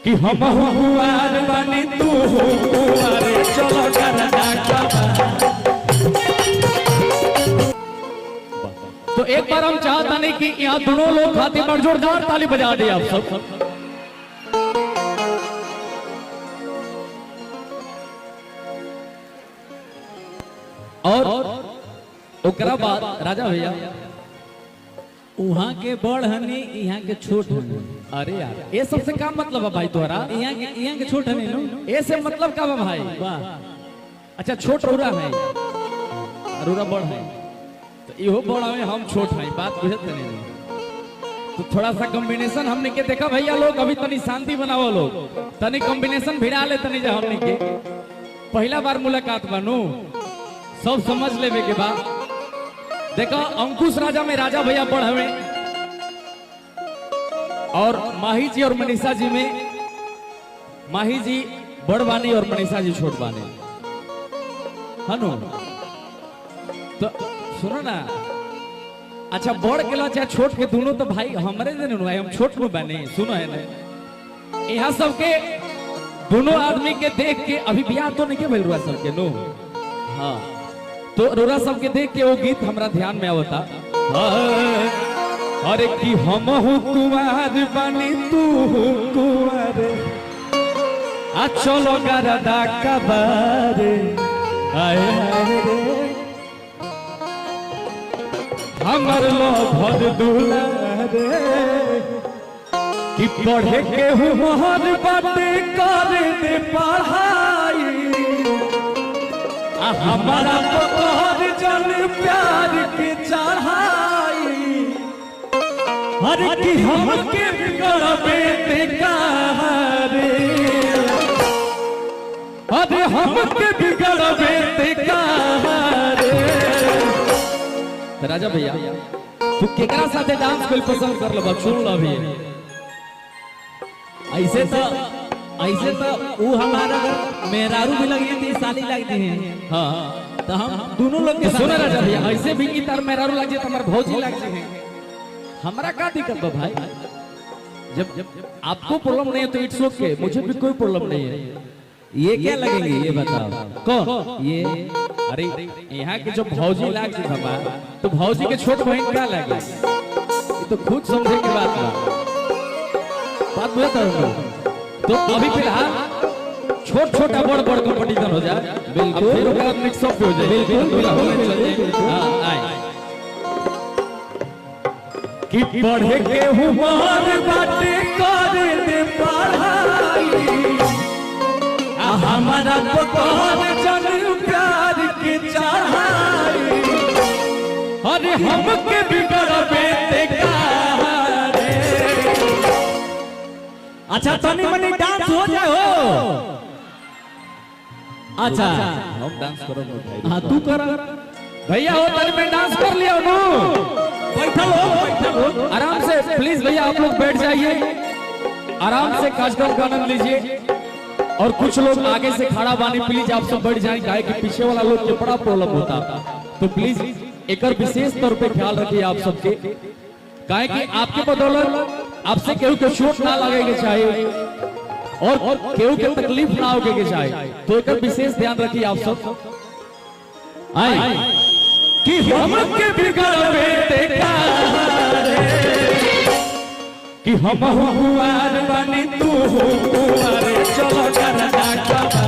कि हम हुआर बनी तू हुआरे चलो करना कबा। तो एक बार हम चाहता नहीं कि यहाँ दोनों लोग खाते पर जोरदार ताली बजा दे आप सब। और ओकरा बाद राजा भैया वहाँ के बड़ हनी यहाँ के छोट हनी। अरे यार ये सबसे क्या मतलब है भाई तुम्हारा? यहाँ के छोट हनी नो। ये से मतलब क्या है भाई? वाह अच्छा छोट रूरा है, रूरा बड़ है, तो इहो बड़ है हम छोट है, बात बुझत नहीं। तो थोड़ा सा कॉम्बिनेशन हमने के देखा भैया लोग, अभी तनी शांति बनाओ लोग, तनी कॉम्बिनेशन भिड़ा ले तनी जा। हमने के पहला बार मुलाकात बनू, सब समझ लेवे के बाद देखा अंकुश राजा में राजा भैया बड़ हवे और माही जी और मनीषा जी में माही जी बड़ बानी और मनीषा जी छोट बानी हनु। तो सुनो ना, अच्छा बड़ के चाहे छोट के दोनों तो भाई हमारे दिन भाई, हम छोट में बने। सुनो है ना यहाँ सबके दोनों आदमी के देख के अभी ब्याह तो नहीं के भइल रुआ सबके नो। हाँ तो रोरा सबके देख के वो गीत हमरा ध्यान में आवता। अरे कि हम कुमार बनी तू कुमार आ चलो गरदा कबारे आए हमर लो भर दुलारे कि पढ़े के हुमर बाटे करे दे पढ़ाई हमारा तोहर जन प्यार के चढ़ाई। हर की हमके बिगड़बे रे, अरे हमके बिगड़बे रे। राजा भैया तू केकरा साथे डांस कोई पसंद कर लो, सुन लो अभी। ऐसे तो वो हमारा मेहरारू भी लगी थी, साली लगती है। हाँ तो हम दोनों लोग के सुना राजा भैया, ऐसे भी की तार मेहरारू लग जाए, हमारे भौजी लग जाए, हमारा क्या दिक्कत है भाई? जब आपको प्रॉब्लम नहीं है तो इट्स ओके, मुझे भी कोई प्रॉब्लम नहीं है। ये क्या लगेंगे ये बताओ? कौन ये? अरे यहाँ के जो भौजी लाग जी बाबा, तो भौजी के छोट बहन क्या लगे, ये तो खुद समझे की बात बुझे। तो अभी फिलहाल छोट छोटा बड़ बड़ कंपटीशन हो जाए, बिल्कुल फिर ओकरा मिक्स अप हो जाए, बिल्कुल। हां आए कि पढ़े के हुमार बाटे करे दे पढ़ाई हमारा पकोर जन प्यार के चढ़ाई। अरे हमके बिगड़बे ते रे। अच्छा तनी मनी डांस हो जाए हो। अच्छा हम डांस करो भाई। हाँ तू कर भैया हो, तनी में डांस कर लिया नो। बैठल हो आराम से प्लीज भैया, आप लोग बैठ जाइए, आराम से कार्यक्रम का आनंद लीजिए। और कुछ लोग आगे से खड़ा बानी, प्लीज आप सब बैठ जाए, गाय के पीछे वाला लोग के बड़ा प्रॉब्लम होता, तो प्लीज एक विशेष तौर पे ख्याल रखिए आप सबके, गाय की आपके बदौलत आपसे केहू के चोट ना लगे के चाहिए और केहू के तकलीफ ना होके के चाहिए, तो एक विशेष ध्यान रखिए आप सब। आए कि हमके बिगड़बे ते रे, कि हम हुआर बनी तू हुआरे चलो करना कबा।